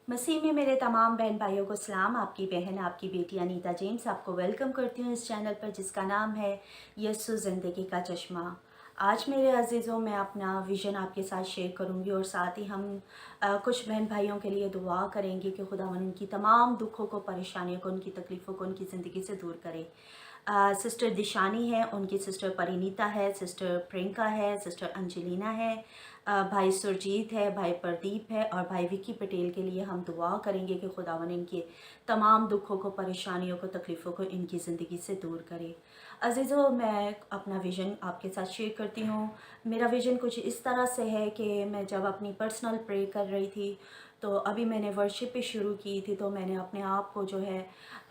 मसीह में मेरे तमाम बहन भाइयों को सलाम। आपकी बहन आपकी बेटी अनीता जेम्स आपको वेलकम करती हूँ इस चैनल पर जिसका नाम है यस्सु ज़िंदगी का चश्मा। आज मेरे अजीज़ों मैं अपना विज़न आपके साथ शेयर करूँगी और साथ ही हम कुछ बहन भाइयों के लिए दुआ करेंगे कि खुदावंद उनकी तमाम दुखों को, परेशानियों को, उनकी तकलीफ़ों को उनकी ज़िंदगी से दूर करे। सिस्टर दिशानी है, उनकी सिस्टर परिनीता है, सिस्टर प्रियंका है, सिस्टर अंजलिना है, भाई सुरजीत है, भाई प्रदीप है और भाई विकी पटेल के लिए हम दुआ करेंगे कि खुदावन इनके तमाम दुखों को, परेशानियों को, तकलीफ़ों को इनकी ज़िंदगी से दूर करे। अजीज़ों, मैं अपना विज़न आपके साथ शेयर करती हूँ। मेरा विज़न कुछ इस तरह से है कि मैं जब अपनी पर्सनल प्रे कर रही थी, तो अभी मैंने वर्शिप भी शुरू की थी, तो मैंने अपने आप को जो है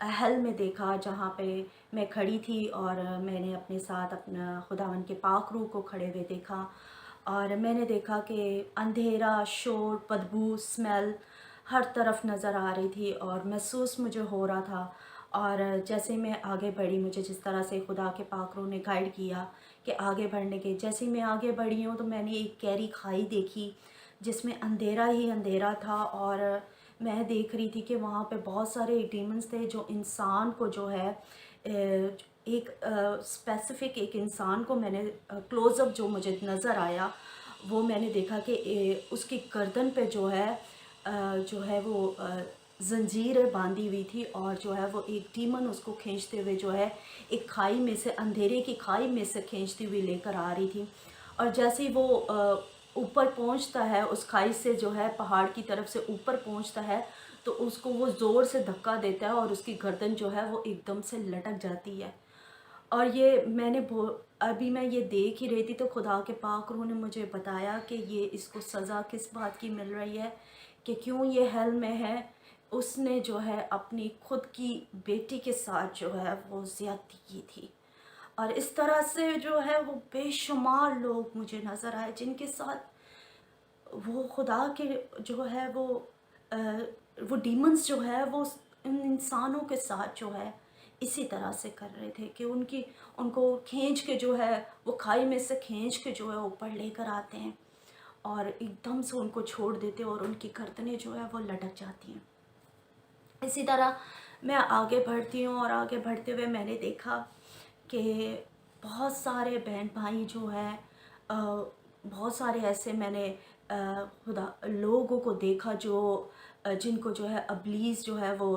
हेल में देखा, जहाँ पे मैं खड़ी थी और मैंने अपने साथ अपना खुदावन के पाक रूह को खड़े हुए देखा और मैंने देखा कि अंधेरा, शोर, बदबू, स्मेल हर तरफ नज़र आ रही थी और महसूस मुझे हो रहा था। और जैसे मैं आगे बढ़ी, मुझे जिस तरह से खुदा के पाक रूह ने गाइड किया कि आगे बढ़ने के, जैसे मैं आगे बढ़ी हूँ तो मैंने एक गहरी खाई देखी जिसमें अंधेरा ही अंधेरा था और मैं देख रही थी कि वहाँ पे बहुत सारे डीमंस थे जो इंसान को जो है एक स्पेसिफ़िक एक इंसान को मैंने क्लोज़अप जो मुझे नज़र आया, वो मैंने देखा कि उसकी गर्दन पे जो है वो ज़ंजीरें बांधी हुई थी और जो है वो एक डीमन उसको खींचते हुए जो है एक खाई में से, अंधेरे की खाई में से खींचती हुई लेकर आ रही थी। और जैसे ही वो ऊपर पहुंचता है, उस खाई से जो है पहाड़ की तरफ से ऊपर पहुंचता है, तो उसको वो ज़ोर से धक्का देता है और उसकी गर्दन जो है वो एकदम से लटक जाती है। और ये अभी मैं ये देख ही रही थी तो खुदा के पाक रूह ने मुझे बताया कि ये इसको सज़ा किस बात की मिल रही है, कि क्यों ये हेल में है। उसने जो है अपनी खुद की बेटी के साथ जो है वो ज़्यादती की थी। और इस तरह से जो है वो बेशुमार लोग मुझे नज़र आए जिनके साथ वो खुदा के जो है अ, वो डीमंस जो है वो इन इंसानों के साथ जो है इसी तरह से कर रहे थे कि उनको खींच के जो है वो खाई में से खींच के जो है ऊपर लेकर आते हैं और एकदम से उनको छोड़ देते हैं और उनकी गर्दनें जो है वो लटक जाती हैं। इसी तरह मैं आगे बढ़ती हूँ और आगे बढ़ते हुए मैंने देखा कि बहुत सारे बहन भाई जो हैं, बहुत सारे ऐसे मैंने खुदा लोगों को देखा जो जिनको जो है अबलीस जो है वो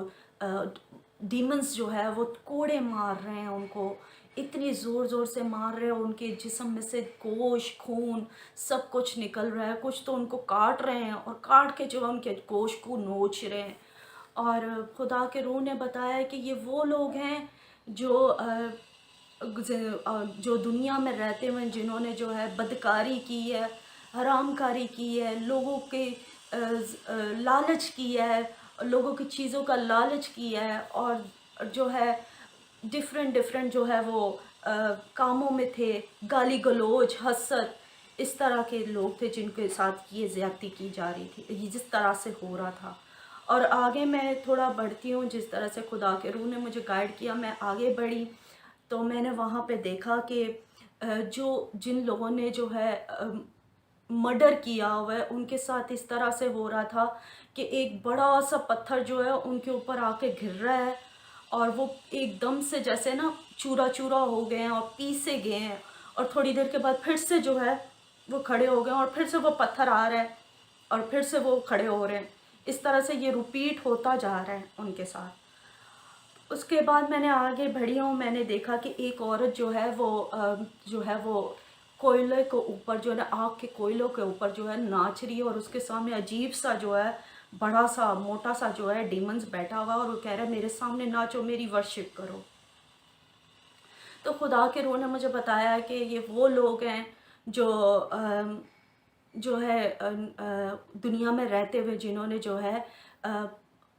डीमंस जो है वो कोड़े मार रहे हैं, उनको इतनी ज़ोर ज़ोर से मार रहे हैं, उनके जिस्म में से गोश्त, खून सब कुछ निकल रहा है। कुछ तो उनको काट रहे हैं और काट के जो है उनके गोश्त को नोच रहे हैं। और खुदा के रूह ने बताया कि ये वो लोग हैं जो जो दुनिया में रहते हुए जिन्होंने जो है बदकारी की है, हरामकारी की है, लोगों के लालच की है, लोगों की चीज़ों का लालच किया है और जो है डिफरेंट डिफरेंट जो है वो कामों में थे, गाली गलौज, हसद, इस तरह के लोग थे जिनके साथ ये ज़्यादती की जा रही थी, ये जिस तरह से हो रहा था। और आगे मैं थोड़ा बढ़ती हूँ, जिस तरह से खुदा के रूह ने मुझे गाइड किया, मैं आगे बढ़ी तो मैंने वहाँ पे देखा कि जो जिन लोगों ने जो है मर्डर किया हुआ है, उनके साथ इस तरह से हो रहा था कि एक बड़ा सा पत्थर जो है उनके ऊपर आके गिर रहा है और वो एकदम से जैसे ना चूरा चूरा हो गए हैं और पीसे गए हैं और थोड़ी देर के बाद फिर से जो है वो खड़े हो गए और फिर से वो पत्थर आ रहा है और फिर से वो खड़े हो रहे हैं। इस तरह से ये रिपीट होता जा रहा है उनके साथ। उसके बाद मैंने आगे बढ़ी हूँ, मैंने देखा कि एक औरत जो है वो कोयले के ऊपर जो है ना, आग के कोयलों के ऊपर जो है नाच रही है और उसके सामने अजीब सा जो है बड़ा सा मोटा सा जो है डीमंस बैठा हुआ और वो कह रहा है मेरे सामने नाचो, मेरी वर्शिप करो। तो खुदा के रूह ने मुझे बताया कि ये वो लोग हैं जो जो है दुनिया में रहते हुए जिन्होंने जो है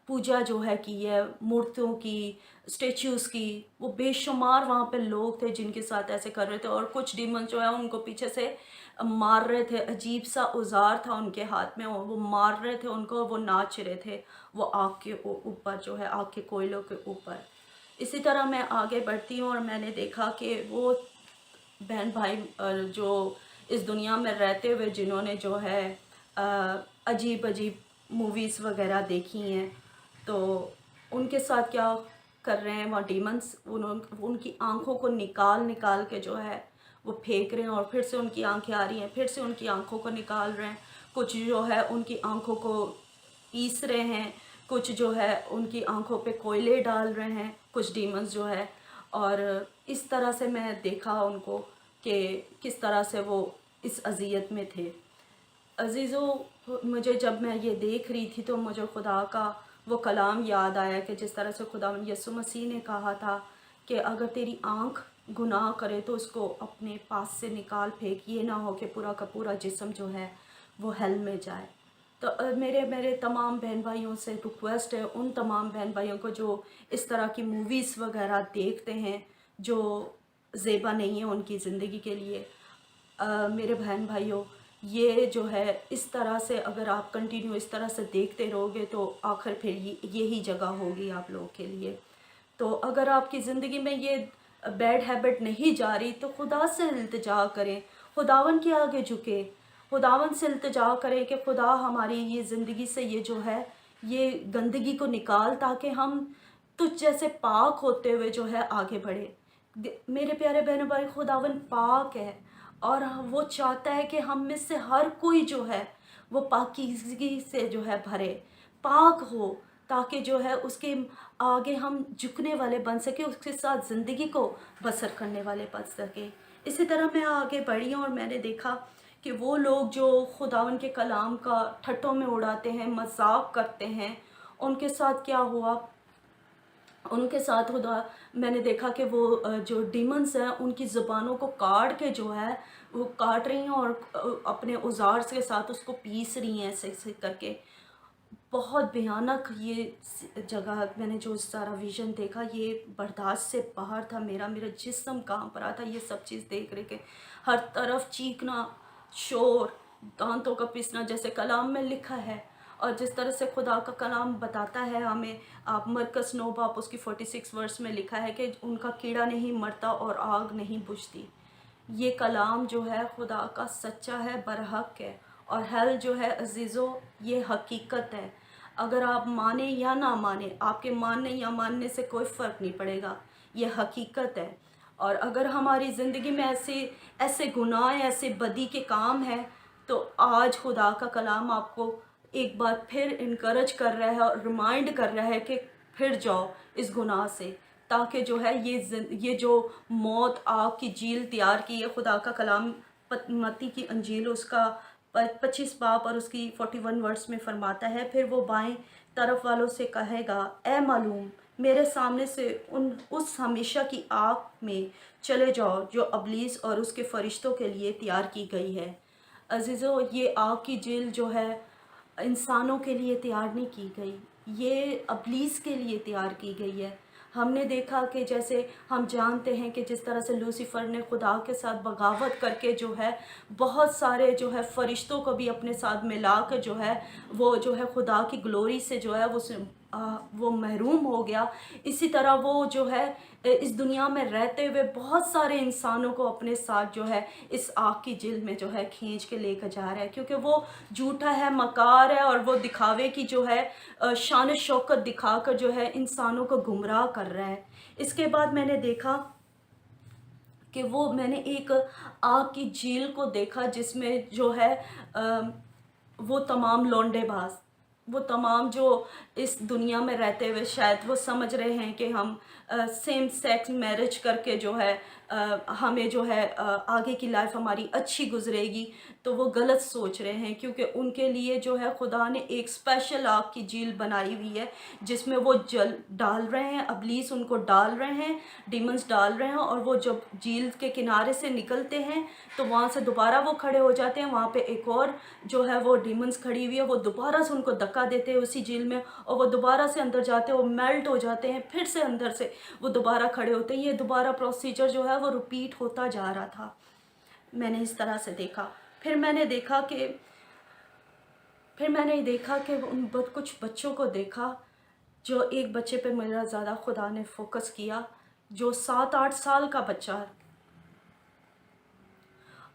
पूजा जो है की है मूर्तियों की, स्टेच्यूज़ की। वो बेशुमार वहाँ पे लोग थे जिनके साथ ऐसे कर रहे थे और कुछ डीमन जो है उनको पीछे से मार रहे थे। अजीब सा औजार था उनके हाथ में और वो मार रहे थे उनको, वो नाच रहे थे वो आग के ऊपर जो है, आग के कोयलों के ऊपर। इसी तरह मैं आगे बढ़ती हूँ और मैंने देखा कि वो बहन भाई जो इस दुनिया में रहते हुए जिन्होंने जो है अजीब अजीब मूवीज़ वगैरह देखी हैं, तो उनके साथ क्या कर रहे हैं वहाँ डीमंस, उनकी आँखों को निकाल निकाल के जो है वो फेंक रहे हैं, और फिर से उनकी आंखें आ रही हैं, फिर से उनकी आंखों को निकाल रहे हैं। कुछ जो है उनकी आंखों को पीस रहे हैं, कुछ जो है उनकी आंखों पे कोयले डाल रहे हैं कुछ डीमंस जो है। और इस तरह से मैं देखा उनको कि किस तरह से वो इस अज़ियत में थे। अज़ीज़ों, मुझे जब मैं ये देख रही थी तो मुझे खुदा का वो कलाम याद आया कि जिस तरह से खुदा यीशु मसीह ने कहा था कि अगर तेरी आँख गुनाह करे तो उसको अपने पास से निकाल फेंक, ये ना हो कि पूरा का पूरा जिस्म जो है वो हेल में जाए। तो मेरे तमाम बहन भाइयों से रिक्वेस्ट है, उन तमाम बहन भाइयों को जो इस तरह की मूवीज़ वगैरह देखते हैं जो ज़ेबा नहीं है उनकी ज़िंदगी के लिए, मेरे बहन भाइयों, ये जो है इस तरह से अगर आप कंटिन्यू इस तरह से देखते रहोगे तो आखिर फिर यही जगह होगी आप लोगों के लिए। तो अगर आपकी ज़िंदगी में ये बैड हैबिट नहीं जा रही तो खुदा से इल्तिजा करें, खुदावन के आगे झुके, खुदावन से इल्तिजा करें कि खुदा हमारी ये ज़िंदगी से ये जो है ये गंदगी को निकाल, ताकि हम तुझ जैसे पाक होते हुए जो है आगे बढ़े। मेरे प्यारे बहनों भाई, खुदावन पाक है और वो चाहता है कि हम में से हर कोई जो है वो पाकीज़गी से जो है भरे, पाक हो, ताकि जो है उसके आगे हम झुकने वाले बन सके, उसके साथ ज़िंदगी को बसर करने वाले बन सके। इसी तरह मैं आगे बढ़ी और मैंने देखा कि वो लोग जो खुदावन के कलाम का ठट्ठों में उड़ाते हैं, मजाक करते हैं, उनके साथ क्या हुआ, उनके साथ खुदा मैंने देखा कि वो जो डीमंस हैं उनकी ज़ुबानों को काट के जो है वो काट रही हैं और अपने औजार के साथ उसको पीस रही हैं ऐसे ऐसे करके। बहुत भयानक ये जगह, मैंने जो सारा विज़न देखा ये बर्दाश्त से बाहर था। मेरा जिस्म कांप रहा था ये सब चीज़ देख रहे के, हर तरफ चीखना, शोर, दांतों का पीसना, जैसे कलाम में लिखा है और जिस तरह से खुदा का कलाम बताता है हमें। आप मरकस 9 बाप उसकी 46 वर्स में लिखा है कि उनका कीड़ा नहीं मरता और आग नहीं बुझती। ये कलाम जो है खुदा का सच्चा है, बरहक है, और हेल जो है अजीज़ों ये हकीकत है। अगर आप माने या ना माने, आपके मानने या मानने से कोई फ़र्क नहीं पड़ेगा, ये हकीकत है। और अगर हमारी ज़िंदगी में ऐसे ऐसे गुनाह, ऐसे बदी के काम हैं, तो आज खुदा का कलाम आपको एक बार फिर इनकरेज कर रहा है और रिमाइंड कर रहा है कि फिर जाओ इस गुनाह से, ताकि जो है ये जो मौत आग की झील तैयार की है खुदा का कलाम मत्ती की अंजील उसका 25 बाप और उसकी 41 वर्ड्स में फरमाता है, फिर वो बाएं तरफ वालों से कहेगा, ए मालूम मेरे सामने से उस हमेशा की आग में चले जाओ जो अबलीस और उसके फरिश्तों के लिए तैयार की गई है। अजीज़ों, ये आग की झील जो है इंसानों के लिए तैयार नहीं की गई, ये अबलीस के लिए तैयार की गई है। हमने देखा कि जैसे हम जानते हैं कि जिस तरह से लूसीफ़र ने खुदा के साथ बगावत करके जो है बहुत सारे जो है फरिश्तों को भी अपने साथ मिला कर जो है वो जो है खुदा की ग्लोरी से जो है वो महरूम हो गया। इसी तरह वो जो है इस दुनिया में रहते हुए बहुत सारे इंसानों को अपने साथ जो है इस आग की जेल में जो है खींच के लेकर जा रहा है, क्योंकि वो झूठा है, मकार है, और वो दिखावे की जो है शान शौकत दिखाकर जो है इंसानों को गुमराह कर रहा है। इसके बाद मैंने देखा कि मैंने एक आग की झील को देखा जिसमें जो है वो तमाम लौंडेबाज, वो तमाम जो इस दुनिया में रहते हुए शायद वो समझ रहे हैं कि हम सेम सेक्स मैरिज करके जो है हमें जो है आगे की लाइफ हमारी अच्छी गुजरेगी, तो वो गलत सोच रहे हैं, क्योंकि उनके लिए जो है खुदा ने एक स्पेशल आग की झील बनाई हुई है जिसमें वो जल डाल रहे हैं, अबलीस उनको डाल रहे हैं, डीमंस डाल रहे हैं, और वो जब झील के किनारे से निकलते हैं तो वहाँ से दोबारा वो खड़े हो जाते हैं, वहाँ पे एक और जो है वो डीमंस खड़ी हुई है, वो दोबारा से उनको धक्का देते हैं उसी झील में, और वो दोबारा से अंदर जाते हैं, वो मेल्ट हो जाते हैं, फिर से अंदर से वो दोबारा खड़े होते हैं। ये दोबारा प्रोसीजर जो है वो रिपीट होता जा रहा था। मैंने इस तरह से देखा। फिर मैंने देखा कि उन कुछ बच्चों को देखा, जो एक बच्चे पे मेरा ज़्यादा खुदा ने फोकस किया, जो 7-8 साल का बच्चा है,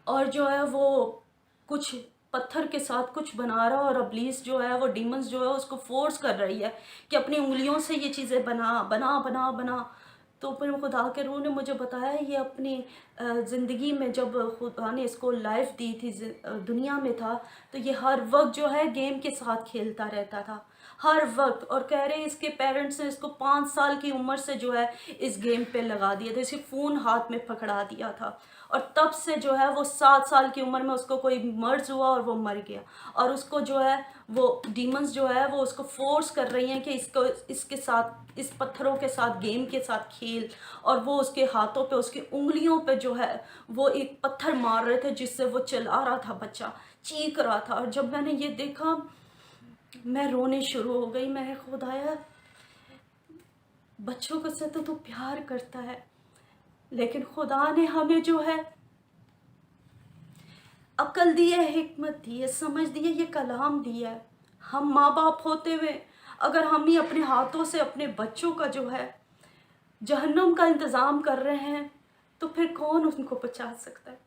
और जो है वो कुछ पत्थर के साथ कुछ बना रहा है और इब्लीस जो है, वो डीमंस जो है उसको फोर्स कर रही है कि अपनी उंगलियों से ये चीज़ें बना बना बना बना। तो फिर खुदा के रूह ने मुझे बताया, ये अपनी ज़िंदगी में जब खुदा ने इसको लाइफ दी थी, दुनिया में था, तो ये हर वक्त जो है गेम के साथ खेलता रहता था, हर वक्त। और कह रहे हैं इसके पेरेंट्स ने इसको 5 साल की उम्र से जो है इस गेम पे लगा दिया था, इसे फ़ोन हाथ में पकड़ा दिया था। और तब से जो है वो 7 साल की उम्र में उसको कोई मर्ज हुआ और वो मर गया। और उसको जो है वो डीमंस जो है वो उसको फोर्स कर रही हैं कि इसको इसके साथ, इस पत्थरों के साथ, गेम के साथ खेल। और वो उसके हाथों पे, उसकी उंगलियों पे जो है वो एक पत्थर मार रहे थे, जिससे वो चिल्ला रहा था, बच्चा चीख रहा था। और जब मैंने ये देखा, मैं रोने शुरू हो गई। मैं, खुदाया, बच्चों को से तो तू प्यार करता है, लेकिन खुदा ने हमें जो है अक्ल दी है, हिकमत दी है, समझ दी है, ये कलाम दिया है। हम माँ बाप होते हुए अगर हम ही अपने हाथों से अपने बच्चों का जो है जहन्नुम का इंतज़ाम कर रहे हैं, तो फिर कौन उनको बचा सकता है।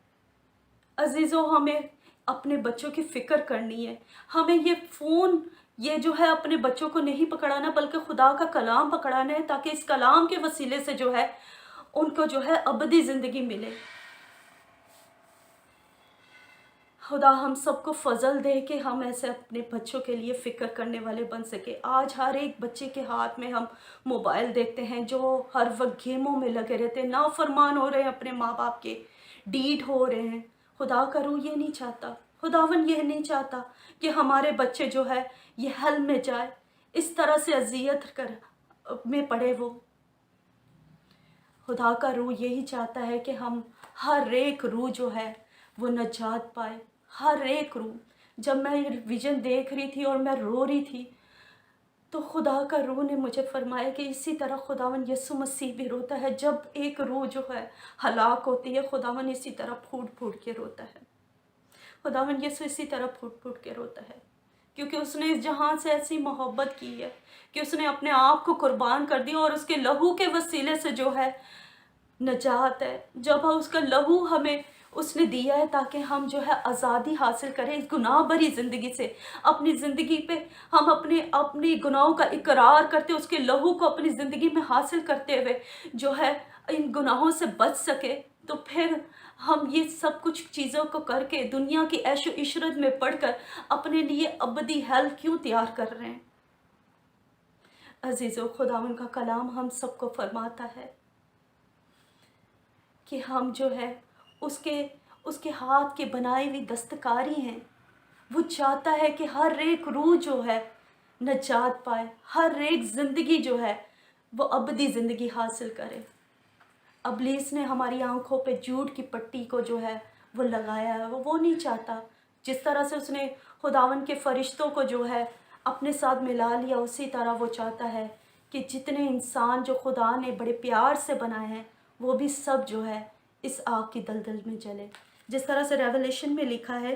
अजीज़ों, हमें अपने बच्चों की फ़िक्र करनी है। हमें ये फ़ोन, ये जो है अपने बच्चों को नहीं पकड़ाना, बल्कि खुदा का कलाम पकड़ाना है, ताकि इस कलाम के वसीले से जो है उनको जो है अबदी ज़िंदगी मिले। खुदा हम सबको फ़ज़ल दे कि हम ऐसे अपने बच्चों के लिए फ़िक्र करने वाले बन सके। आज हर एक बच्चे के हाथ में हम मोबाइल देखते हैं, जो हर वक्त गेमों में लगे रहते हैं, नाफरमान हो रहे हैं, अपने माँ बाप के डीठ हो रहे हैं। खुदा का रूह ये नहीं चाहता, खुदावन ये नहीं चाहता कि हमारे बच्चे जो है ये हल में जाए, इस तरह से अजियत कर में पड़े वो। खुदा का रूह यही चाहता है कि हम हर एक रूह जो है वो नजात पाए, हर एक रूह। जब मैं ये विजन देख रही थी और मैं रो रही थी, तो खुदा का रूह ने मुझे फरमाया कि इसी तरह खुदावन यीशु मसीह भी रोता है। जब एक रूह जो है हलाक होती है, खुदावन इसी तरह फूट फूट के रोता है। खुदावन यीशु इसी तरह फूट फूट के रोता है, क्योंकि उसने इस जहां से ऐसी मोहब्बत की है कि उसने अपने आप को कुर्बान कर दिया, और उसके लहू के वसीले से जो है नजात है। जब उसका लहू हमें उसने दिया है, ताकि हम जो है आज़ादी हासिल करें इस गुनाह भरी ज़िंदगी से। अपनी ज़िंदगी पे हम अपने गुनाहों का इकरार करते, उसके लहू को अपनी ज़िंदगी में हासिल करते हुए जो है इन गुनाहों से बच सके। तो फिर हम ये सब कुछ चीज़ों को करके दुनिया की ऐशो इशरत में पढ़कर अपने लिए अबदी हेल क्यों तैयार कर रहे हैं। अजीज़ों, खुदावन का कलाम हम सबको फरमाता है कि हम जो है उसके उसके हाथ के बनाई हुई दस्तकारी हैं। वो चाहता है कि हर एक रूह जो है नजात पाए, हर एक ज़िंदगी जो है वो अबदी ज़िंदगी हासिल करे। अबलीस ने हमारी आंखों पे झूठ की पट्टी को जो है वो लगाया है। वो नहीं चाहता, जिस तरह से उसने खुदावन के फरिश्तों को जो है अपने साथ मिला लिया, उसी तरह वो चाहता है कि जितने इंसान जो खुदा ने बड़े प्यार से बनाए हैं, वो भी सब जो है इस आग की दलदल में जले। जिस तरह से रेवलेशन में लिखा है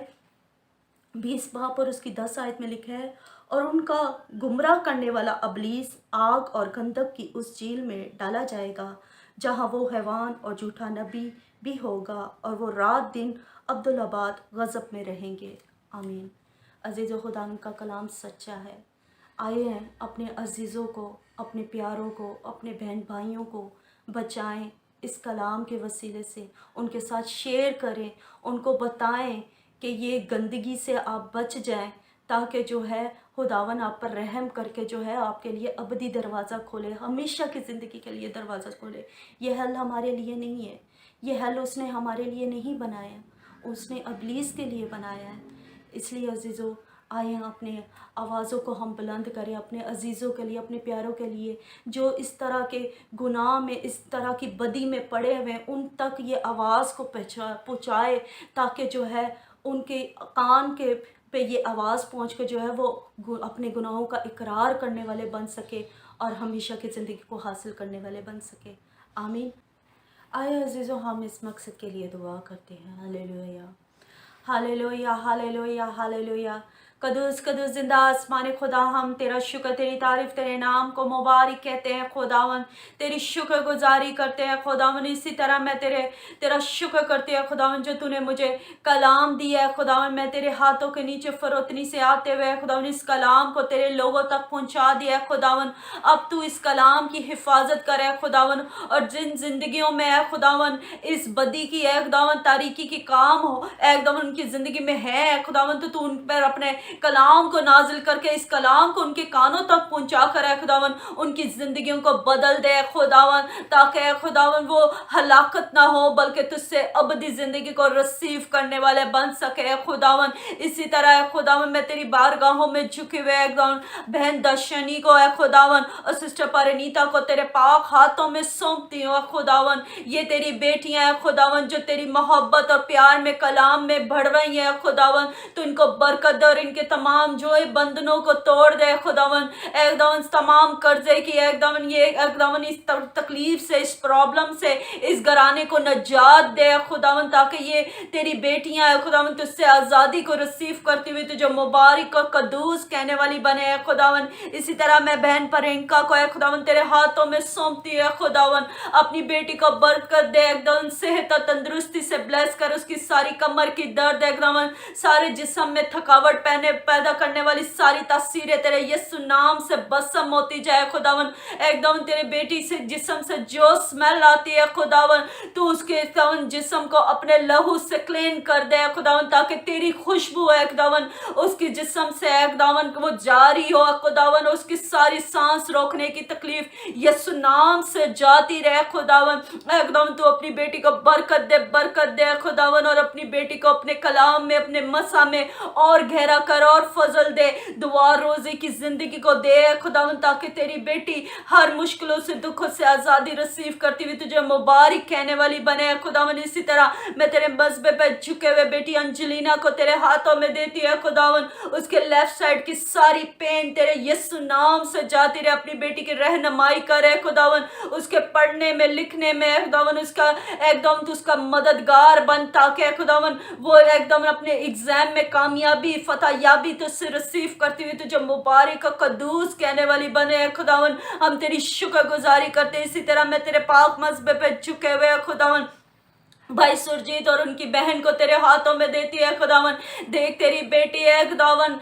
20 बाब और उसकी 10 आयत में लिखा है, और उनका गुमराह करने वाला अबलीस आग और गंधक की उस झील में डाला जाएगा, जहाँ वो हैवान और झूठा नबी भी होगा, और वो रात दिन अब्दुल्लाबाद गज़ब में रहेंगे। आमीन। अजीज़ खुदा का कलाम सच्चा है। आए हैं अपने अजीज़ों को, अपने प्यारों को, अपने बहन भाइयों को बचाएं इस कलाम के वसीले से। उनके साथ शेयर करें, उनको बताएं कि ये गंदगी से आप बच जाएं, ताकि जो है खुदावन आप पर रहम करके जो है आपके लिए अबदी दरवाज़ा खोले, हमेशा की ज़िंदगी के लिए दरवाज़ा खोले। ये हल हमारे लिए नहीं है, ये हल उसने हमारे लिए नहीं बनाया, उसने अबलीस के लिए बनाया है। इसलिए अजीज़ों, आए अपने आवाज़ों को हम बुलंद करें अपने अजीज़ों के लिए, अपने प्यारों के लिए जो इस तरह के गुनाह में, इस तरह की बदी में पड़े हुए हैं, उन तक ये आवाज़ को पहुँचाए, ताकि जो है उनके कान के पे ये आवाज़ पहुँच के जो है वो अपने गुनाहों का इकरार करने वाले बन सके और हमेशा की ज़िंदगी को हासिल करने वाले बन सके। आमीन। आए अजीज़ों, हम इस मकसद के लिए दुआ करते हैं। Hallelujah, hallelujah, hallelujah, hallelujah. कदूस कदूस जिंदा आसमान खुदा, हम तेरा शुक्र, तेरी तारीफ, तेरे नाम को मुबारक कहते हैं खुदावन, तेरी शुक्र गुजारी करते हैं खुदावन। इसी तरह मैं तेरा शुक्र करती है खुदावन जो तूने मुझे कलाम दिया है खुदावन। मैं तेरे हाथों के नीचे फरोतनी से आते हुए खुदावन इस कलाम को तेरे लोगों तक पहुंचा दिया है खुदावन। अब तू इस कलाम की हिफाजत करे खुदावन, और जिन जिंदगियों में है खुदावन इस बदी की है खुदावन, तारीकी की काम हो एकदम उनकी जिंदगी में है खुदावन, तो तू उन पर अपने कलाम को नाजिल करके इस कलाम को उनके कानों तक पहुंचा कर है खुदावन, उनकी जिंदगियों को बदल दे खुदावन, ताकि खुदावन वो हलाकत ना हो बल्कि तुझसे अबदी जिंदगी को रिसीव करने वाले बन सके खुदावन। इसी तरह है खुदावन मैं तेरी बारगाहों में झुके हुए एकदम बहन दर्शनी को है खुदावन और सिस्टर परिनीता को तेरे पाक हाथों में सौंपती हूँ खुदावन। ये तेरी बेटियां हैं खुदावन जो तेरी मोहब्बत और प्यार में कलाम में बढ़ रही हैं खुदावन, तो इनको बरकत दे और इनके तमाम जो बंधनों को तोड़ दे खुदावन। एकदम तमाम कर्जे की एकदम इस तकलीफ से, इस प्रॉब्लम से इस घराने को नजात दे खुदावन, ताकि ये तेरी बेटियां हैं खुदावन तुझसे आज़ादी को रिसीव करती हुई तुझे मुबारक और कदूस कहने वाली बने हैं खुदावन। इसी तरह मैं बहन प्रियंका को है खुदावन तेरे हाथों में सौंपती है खुदावन, अपनी बेटी को बरकत दे, एकदम सेहत और तंदुरुस्ती से ब्लेस कर, उसकी सारी कमर की दर्द एकदम सारे जिस्म में थकावट पैदा करने वाली सारी तासीरें तेरे यीशु नाम से बसम होती जाए खुदावन। एकदम तेरे बेटी से जिस्म से जो स्मेल आती है खुदावन तू उसके जिस्म को अपने लहू से क्लीन कर दे खुदावन, ताकि तेरी खुशबू है खुदावन उसकी जिस्म से एकदम वो जारी हो खुदावन, उसकी सारी सांस रोकने की तकलीफ यीशु नाम से जाती रहे खुदावन। एकदम तू अपनी बेटी को बरकत दे खुदावन, और अपनी बेटी को अपने कलाम में, अपने मसा में और गहरा कर और फजल दे, दुआ रोजी की जिंदगी को दे खुदावन, ताकि तेरी बेटी हर मुश्किलों से, दुखों से आज़ादी रिसीव करती हुई तुझे मुबारक कहने वाली बने खुदावन। इसी तरह मैं तेरे मज़बे पे झुके हुए बेटी अंजलिना को तेरे हाथों में देती है खुदावन, उसके लेफ्ट साइड की सारी पेन तेरे यीशु नाम से जाती रहे, अपनी बेटी की रहनुमाई करे खुदावन, उसके पढ़ने में, लिखने में खुदावन उसका एकदम तू उसका मददगार बन, ताकि खुदावन वो एकदम अपने एग्जाम में कामयाबी, फतह याबी तुझसे रिसीव करती हुई तुझे मुबारक और कदूस कहने वाली बने खुदावन। हम तेरी शुक्र गुजारी करते। इसी तरह मैं तेरे पाक मज़बे पे झुके हुए खुदावन भाई सुरजीत और उनकी बहन को तेरे हाथों में देती है खुदावन। देख तेरी बेटी है एकदम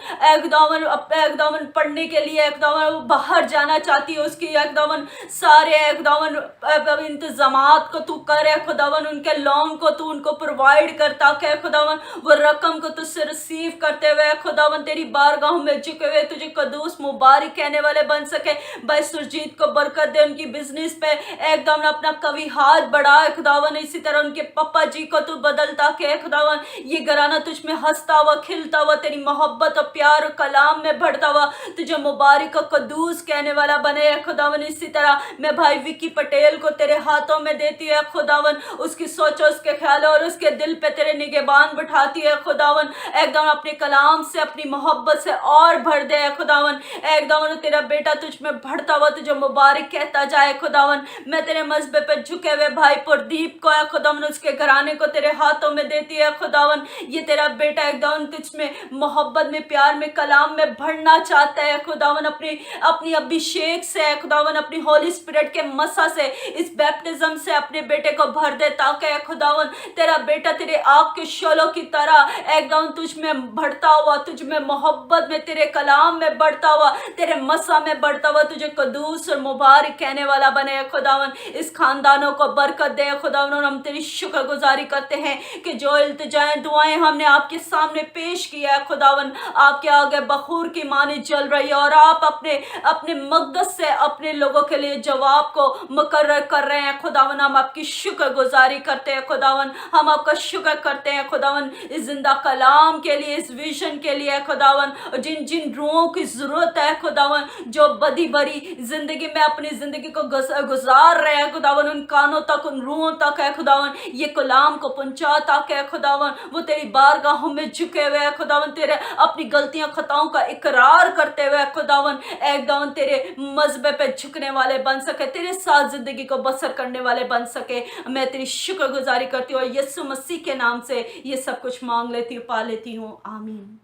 पढ़ने के लिए एकदम बाहर जाना चाहती है, उसकी एकदम सारे एकदम इंतजामात को तू करे खुदावन, उनके लोन को तू उनको प्रोवाइड करता है खुदावन, वो रकम को तुझसे रिसीव करते हुए खुदावन तेरी बारगाहों में झुके हुए तुझे कदूस मुबारक कहने वाले बन सके। भाई सुरजीत को बरकत दे, उनकी बिजनेस पे एकदम अपना कभी हाथ बढ़ाए खुदावन। इसी तरह उनके पप्पा जी को तू बदलता के खुदावन, ये घराना तुझ में हंसता हुआ, खिलता हुआ, तेरी मोहब्बत और प्यार और कलाम में बढ़ता हुआ तुझे मुबारक और कदूस कहने वाला बने खुदावन। इसी तरह मैं भाई विक्की पटेल को तेरे हाथों में देती है खुदावन, उसकी सोचो, उसके ख्यालों और उसके दिल पे तेरे निगहबान बिठाती है खुदावन, एकदम अपने कलाम से, अपनी मोहब्बत से और भर दे खुदावन। एकदम तेरा बेटा तुझ में बढ़ता हुआ तुझे मुबारक कहता जाए खुदावन। मैं तेरे मज़बे पे झुके हुए भाई प्रदीप को है खुदावन, उसके घराने को तेरे हाथों में देती है खुदावन। ये तेरा बेटा एकदम तुझ में मोहब्बत में, प्यार में, कलाम में बढ़ना चाहता है खुदावन, अपनी अभिषेक से खुदावन, अपनी होली स्पिरिट के मसा से, इस बैप्टिज्म से अपने बेटे को भर दे, ताकि खुदावन तेरा बेटा तेरे आग के शोलों की तरह एकदम तुझ में बढ़ता हुआ, तुझ में मोहब्बत में, तेरे कलाम में बढ़ता हुआ, तेरे मसा में बढ़ता हुआ तुझे कदूस और मुबारक कहने वाला बने खुदावन। इस खानदानों को बरकत दे खुदावन, और हम तेरी शुक्रगुजारी करते हैं कि जो इल्तिजाएं, दुआएं हमने आपके सामने पेश किया है खुदावन, आपके आगे बखूर की मानी जल रही है, और आप अपने मकदस से अपने लोगों के लिए जवाब को मुकर्रर कर रहे हैं खुदावन। हम आपकी शुक्रगुजारी करते हैं खुदावन, हम आपका शुक्र करते हैं खुदावन इस जिंदा कलाम के लिए, इस विजन के लिए खुदावन। जिन जिन रूहों की जरूरत है खुदावन, जो बदी भरी जिंदगी में अपनी जिंदगी को गुजार रहे हैं खुदावन, उन कानों तक, उन रूहों तक है खुदावन ये कलाम को पहुंचाता है खुदावन। वो तेरी बारगाहों में झुके हुए है खुदावन, तेरे अपनी गलतियां खताओं का इकरार करते हुए खुदावन एकदम तेरे मज़बे पे झुकने वाले बन सके, तेरे साथ जिंदगी को बसर करने वाले बन सके। मैं तेरी शुक्रगुजारी करती हूँ और यीशु मसीह के नाम से ये सब कुछ मांग लेती हूँ, पा लेती हूँ। आमीन।